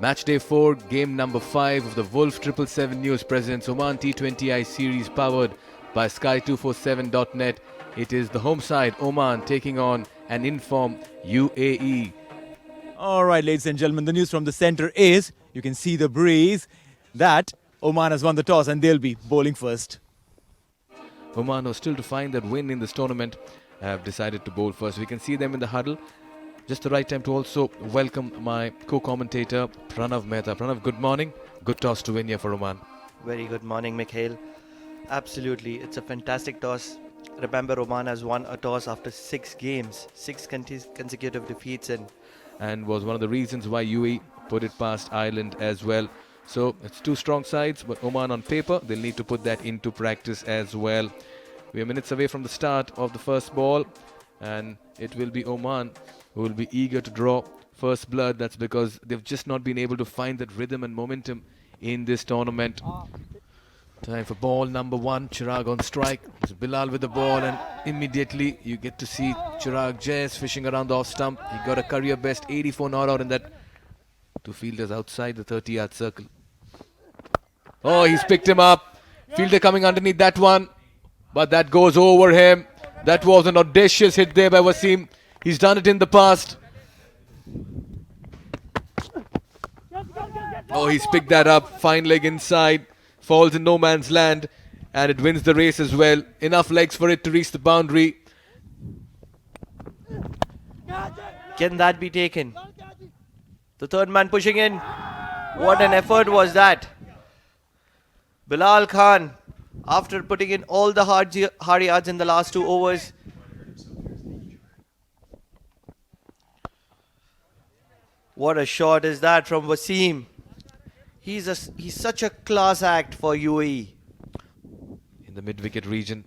Match day 4, game number 5 of the Wolf 777 News presents Oman T20I series powered by Sky247.net. It is the home side, Oman, taking on an informed UAE. All right, ladies and gentlemen, the news from the center is, you can see the breeze, that Oman has won the toss and they'll be bowling first. Oman, who are still to find that win in this tournament, have decided to bowl first. We can see them in the huddle. Just the right time to also welcome my co-commentator, Pranav Mehta. Pranav, good morning. Good toss to win here for Oman. Very good morning, Mikhail. Absolutely, it's a fantastic toss. Remember, Oman has won a toss after 6 games, 6 consecutive defeats, and was one of the reasons why UAE put it past Ireland as well. So it's 2 strong sides, but Oman on paper, they'll need to put that into practice as well. We are minutes away from the start of the first ball, and it will be Oman who will be eager to draw first blood. That's because they've just not been able to find that rhythm and momentum in this tournament. Time for ball number 1, Chirag on strike. It's Bilal with the ball, and immediately you get to see Chirag just fishing around the off stump. He got a career best 84 not out in that. 2 fielders outside the 30-yard circle. Oh, he's picked him up. Fielder coming underneath that one, but that goes over him. That was an audacious hit there by Wasim. He's done it in the past. Oh, he's picked that up. Fine leg inside. Falls in no man's land. And it wins the race as well. Enough legs for it to reach the boundary. can that be taken? The third man pushing in. What an effort was that? Bilal Khan, after putting in all the hard yards in the last 2 overs, what a shot is that from Wasim. He's such a class act for UAE. In the mid-wicket region.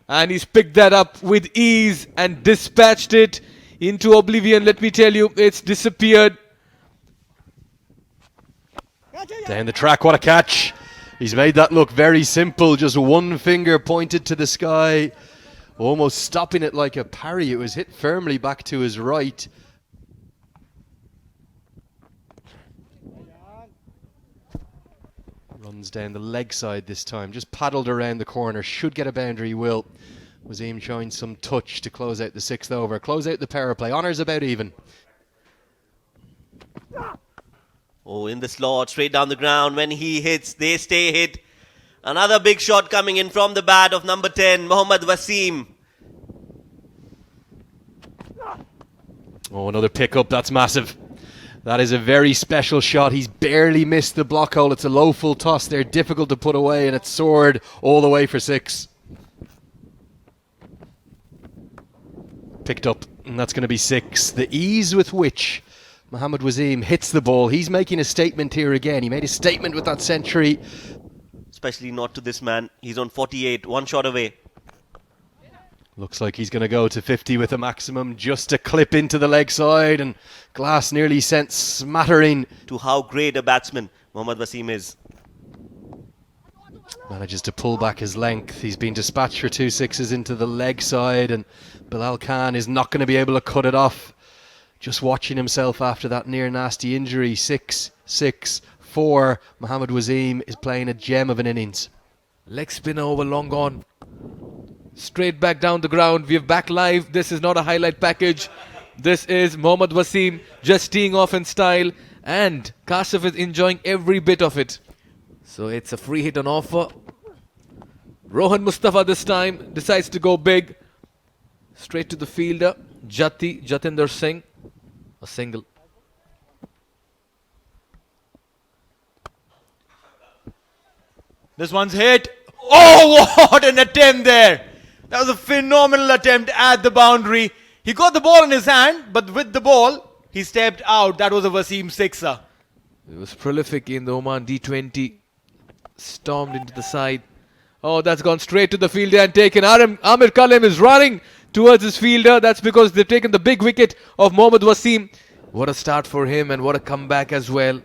And he's picked that up with ease and dispatched it into oblivion. Let me tell you, it's disappeared. Down the track, what a catch. He's made that look very simple. Just one finger pointed to the sky. Almost stopping it like a parry. It was hit firmly back to his right. Runs down the leg side this time. Just paddled around the corner. Should get a boundary, will. Wasim showing some touch to close out the 6th over. Close out the power play. Honours about even. Oh, in the slot, straight down the ground. When he hits, they stay hit. Another big shot coming in from the bat of number 10, Mohammad Wasim. Oh, another pickup. That's massive. That is a very special shot. He's barely missed the block hole. It's a low full toss. They're difficult to put away, and it's soared all the way for 6. Picked up, and that's going to be 6. The ease with which Mohammad Wasim hits the ball. He's making a statement here again. He made a statement with that century. Especially not to this man. He's on 48, 1 shot away. Looks like he's going to go to 50 with a maximum, just a clip into the leg side, and glass nearly sent smattering. To how great a batsman Mohammad Wasim is. Manages to pull back his length. He's been dispatched for 2 sixes into the leg side, and Bilal Khan is not going to be able to cut it off. Just watching himself after that near nasty injury. 6, 6, 4. Mohammad Wasim is playing a gem of an innings. Leg spinner over, long on. Straight back down the ground. We have back live. This is not a highlight package. This is Mohammad Wasim just teeing off in style, and Kasif is enjoying every bit of it. So it's a free hit on offer. Rohan Mustafa this time decides to go big. Straight to the fielder, Jatinder Singh. A single. This one's hit. Oh, what an attempt there. That was a phenomenal attempt at the boundary. He got the ball in his hand, but with the ball, he stepped out. That was a Wasim sixer. It was prolific in the Oman D20. Stormed into the side. Oh, that's gone straight to the fielder and taken. Amir Kalim is running towards his fielder. That's because they've taken the big wicket of Mohammad Wasim. What a start for him, and what a comeback as well.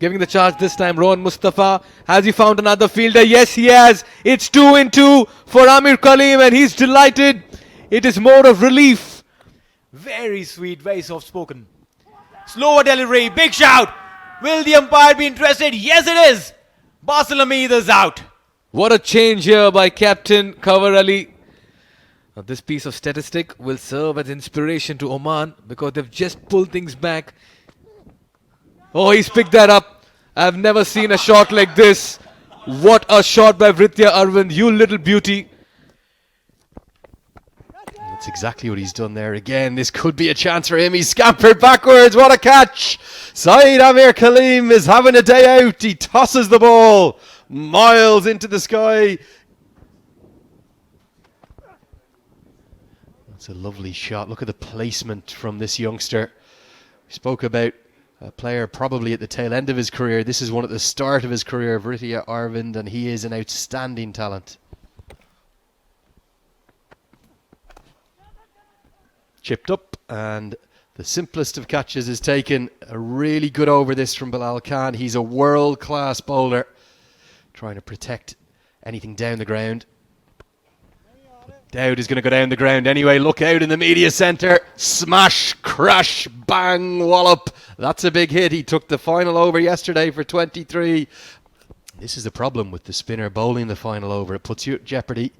Giving the charge this time, Rohan Mustafa. Has he found another fielder? Yes, he has. It's 2 in 2 for Amir Kalim, and he's delighted. It is more of relief. Very sweet, very soft spoken. Slower delivery. Big shout. Will the umpire be interested? Yes, it is. Basil Hamid is out. What a change here by Captain Kawar Ali. Now, this piece of statistic will serve as inspiration to Oman because they've just pulled things back. Oh, he's picked that up. I've never seen a shot like this. What a shot by Vritya Arvind, you little beauty. That's exactly what he's done there again. This could be a chance for him. He's scampered backwards. What a catch. Saeed Amir Kaleem is having a day out. He tosses the ball miles into the sky. That's a lovely shot. Look at the placement from this youngster. We spoke about a player probably at the tail end of his career. This is one at the start of his career, Vritya Arvind, and he is an outstanding talent. Chipped up, and the simplest of catches is taken. A really good over this from Bilal Khan. He's a world-class bowler, trying to protect anything down the ground. Dowd is going to go down the ground anyway. Look out in the media centre. Smash, crash, bang, wallop. That's a big hit. He took the final over yesterday for 23. This is the problem with the spinner bowling the final over. It puts you at jeopardy.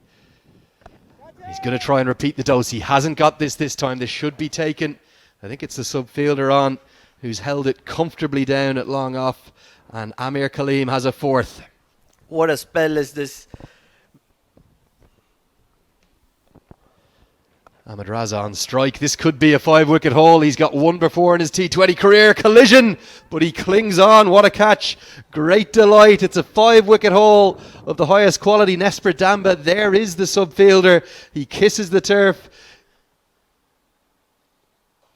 He's going to try and repeat the dose. He hasn't got this time. This should be taken. I think it's the sub-fielder on who's held it comfortably down at long off. And Amir Kaleem has a fourth. What a spell is this? Ahmed Raza on strike. This could be a 5-wicket haul. He's got one before in his T20 career. Collision, but he clings on. What a catch. Great delight. It's a 5-wicket haul of the highest quality. Nesper Damba. There is the sub-fielder. He kisses the turf.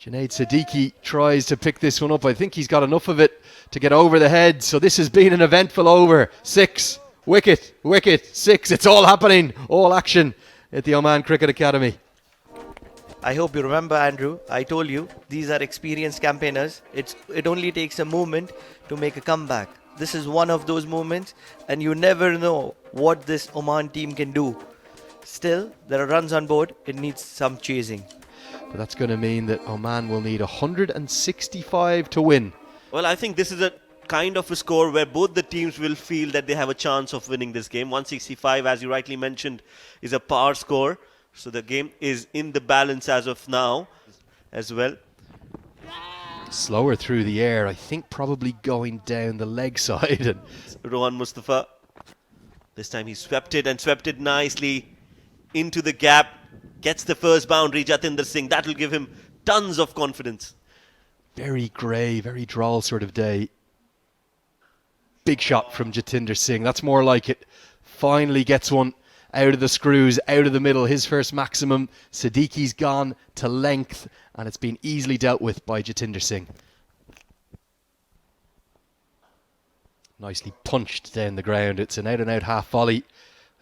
Junaid Siddiqui tries to pick this one up. I think he's got enough of it to get over the head. So this has been an eventful over. 6, wicket, 6. It's all happening. All action at the Oman Cricket Academy. I hope you remember, Andrew. I told you, these are experienced campaigners. It only takes a moment to make a comeback. This is one of those moments, and you never know what this Oman team can do. Still, there are runs on board. It needs some chasing. But that's going to mean that Oman will need 165 to win. Well, I think this is a kind of a score where both the teams will feel that they have a chance of winning this game. 165, as you rightly mentioned, is a power score. So the game is in the balance as of now as well. Slower through the air, I think probably going down the leg side. And Rohan Mustafa. This time he swept it nicely into the gap. Gets the first boundary, Jatinder Singh. That will give him tons of confidence. very grey, very droll sort of day. Big shot from Jatinder Singh. That's more like it. Finally gets one out of the screws, out of the middle, his first maximum. Siddiqui's gone to length, and it's been easily dealt with by Jatinder Singh. Nicely punched down the ground. It's an out-and-out half volley.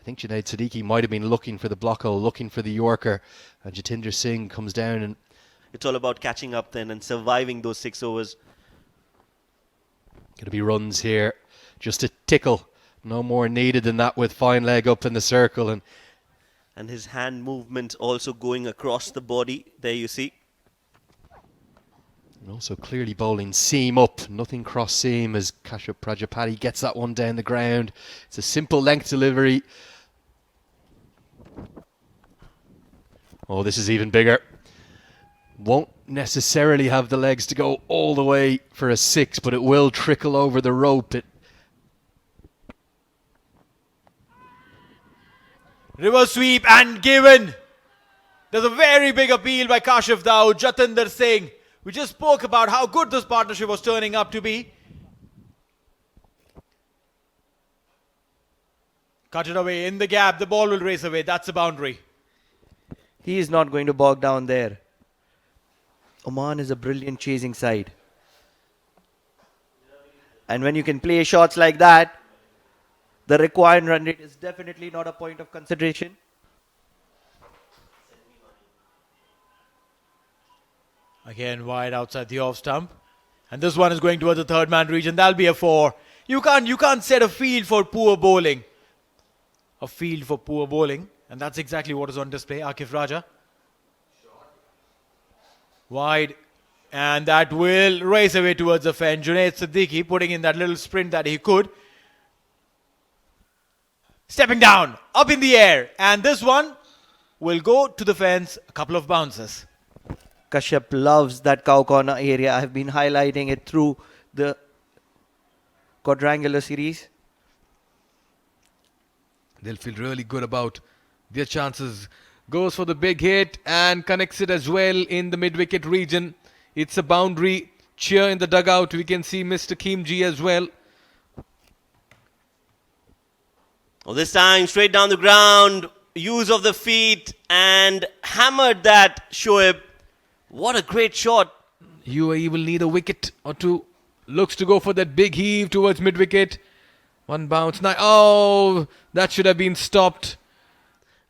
I think Junaid Siddiqui might have been looking for the block hole, looking for the Yorker, and Jatinder Singh comes down and... It's all about catching up then and surviving those 6 overs. Going to be runs here. Just a tickle. No more needed than that with fine leg up in the circle. And his hand movement also going across the body. There you see. And also clearly bowling seam up. Nothing cross seam as Kashyap Prajapati gets that one down the ground. It's a simple length delivery. Oh, this is even bigger. Won't necessarily have the legs to go all the way for a 6, but it will trickle over the rope. Reverse sweep and given. There's a very big appeal by Kashif Daud, Jatinder Singh. We just spoke about how good this partnership was turning up to be. Cut it away in the gap. The ball will race away. That's a boundary. He is not going to bog down there. Oman is a brilliant chasing side. And when you can play shots like that, the required run rate is definitely not a point of consideration. Again, wide outside the off stump. And this one is going towards the third man region. That'll be a 4. You can't set a field for poor bowling. A field for poor bowling. And that's exactly what is on display. Akif Raja. Wide. And that will race away towards the fence. Junaid Siddiqui putting in that little sprint that he could. Stepping down, up in the air. And this one will go to the fence, a couple of bounces. Kashyap loves that cow corner area. I have been highlighting it through the Quadrangular series. They'll feel really good about their chances. Goes for the big hit and connects it as well in the mid-wicket region. It's a boundary. Cheer in the dugout. We can see Mr. Keemji as well. Oh, this time straight down the ground. Use of the feet and hammered that Shoaib. What a great shot. UAE will need a wicket or two. Looks to go for that big heave towards mid-wicket. One bounce. Now, oh, that should have been stopped.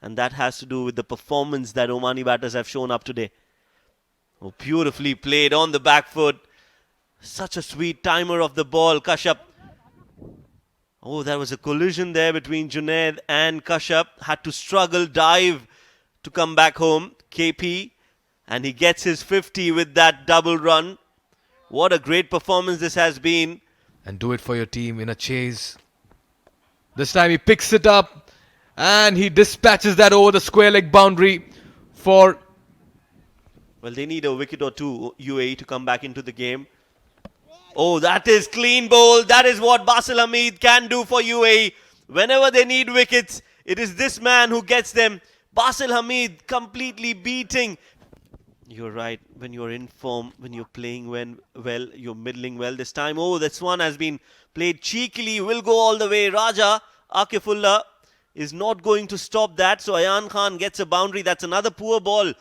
And that has to do with the performance that Omani batters have shown up today. Oh, beautifully played on the back foot. Such a sweet timer of the ball, Kashyap. Oh, there was a collision there between Junaid and Kashyap. Had to struggle, dive to come back home. KP. And he gets his 50 with that double run. What a great performance this has been. And do it for your team in a chase. This time he picks it up and he dispatches that over the square leg boundary for... Well, they need a wicket or two, UAE, to come back into the game. Oh, that is clean bowl. That is what Basil Hamid can do for UAE. Whenever they need wickets, it is this man who gets them. Basil Hamid completely beating. You're right. When you're in form, when you're playing well, you're middling well this time. Oh, this one has been played cheekily. Will go all the way. Raja Akifullah is not going to stop that. So Ayan Khan gets a boundary. That's another poor ball.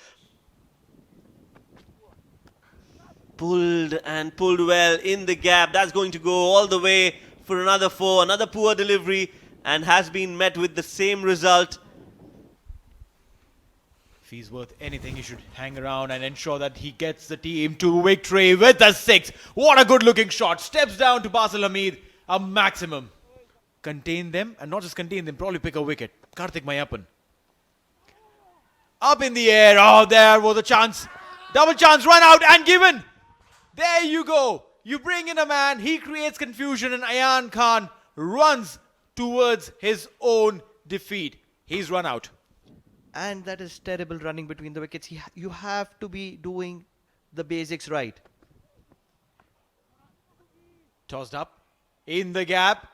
Pulled and pulled well in the gap. That's going to go all the way for another 4. Another poor delivery and has been met with the same result. If he's worth anything, he should hang around and ensure that he gets the team to victory with a 6. What a good looking shot. Steps down to Basil Hamid. A maximum. Contain them, and not just contain them, probably pick a wicket. Karthik Mayappan. Up in the air. Oh, there was a chance. Double chance, run out and given. There you go. You bring in a man, he creates confusion, and Ayan Khan runs towards his own defeat. He's run out. And that is terrible running between the wickets. You have to be doing the basics right. Tossed up in the gap.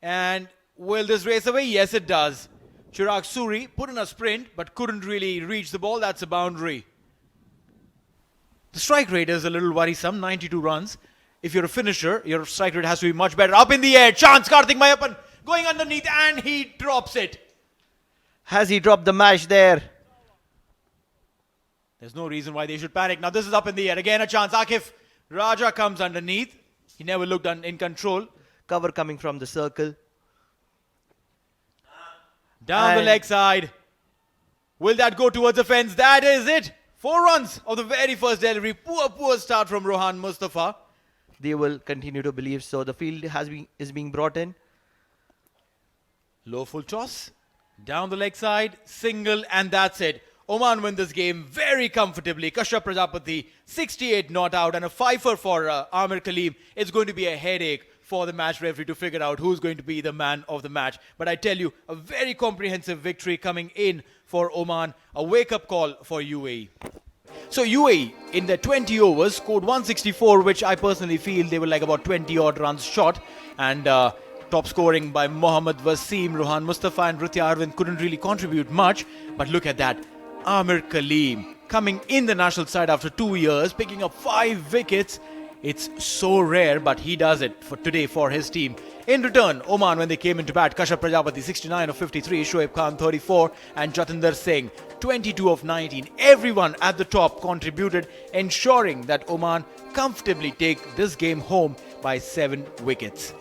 And will this race away? Yes, it does. Chirag Suri put in a sprint but couldn't really reach the ball. That's a boundary. The strike rate is a little worrisome, 92 runs. If you're a finisher, your strike rate has to be much better. Up in the air, chance, Karthik Mayappan going underneath and he drops it. Has he dropped the match there? There's no reason why they should panic. Now this is up in the air. Again a chance. Akif Raja comes underneath. He never looked in control. Cover coming from the circle. Down the leg side. Will that go towards the fence? That is it. 4 runs of the very first delivery. Poor start from Rohan Mustafa. They will continue to believe so. The field is being brought in. Low full toss. Down the leg side. Single and that's it. Oman win this game very comfortably. Kashyap Prajapati 68 not out and a fifer for Amir Kaleem. It's going to be a headache for the match referee to figure out who's going to be the man of the match. But I tell you, a very comprehensive victory coming in for Oman. A wake-up call for UAE. So UAE, in their 20 overs, scored 164, which I personally feel they were like about 20-odd runs short. And top scoring by Mohammad Wasim, Rohan Mustafa and Ritya Arvind couldn't really contribute much. But look at that. Amir Kaleem coming in the national side after 2 years, picking up 5 wickets. It's so rare, but he does it for today for his team. In return, Oman, when they came into bat, Kashyap Prajapati 69 of 53, Shoaib Khan 34 and Jatinder Singh 22 of 19. Everyone at the top contributed, ensuring that Oman comfortably take this game home by 7 wickets.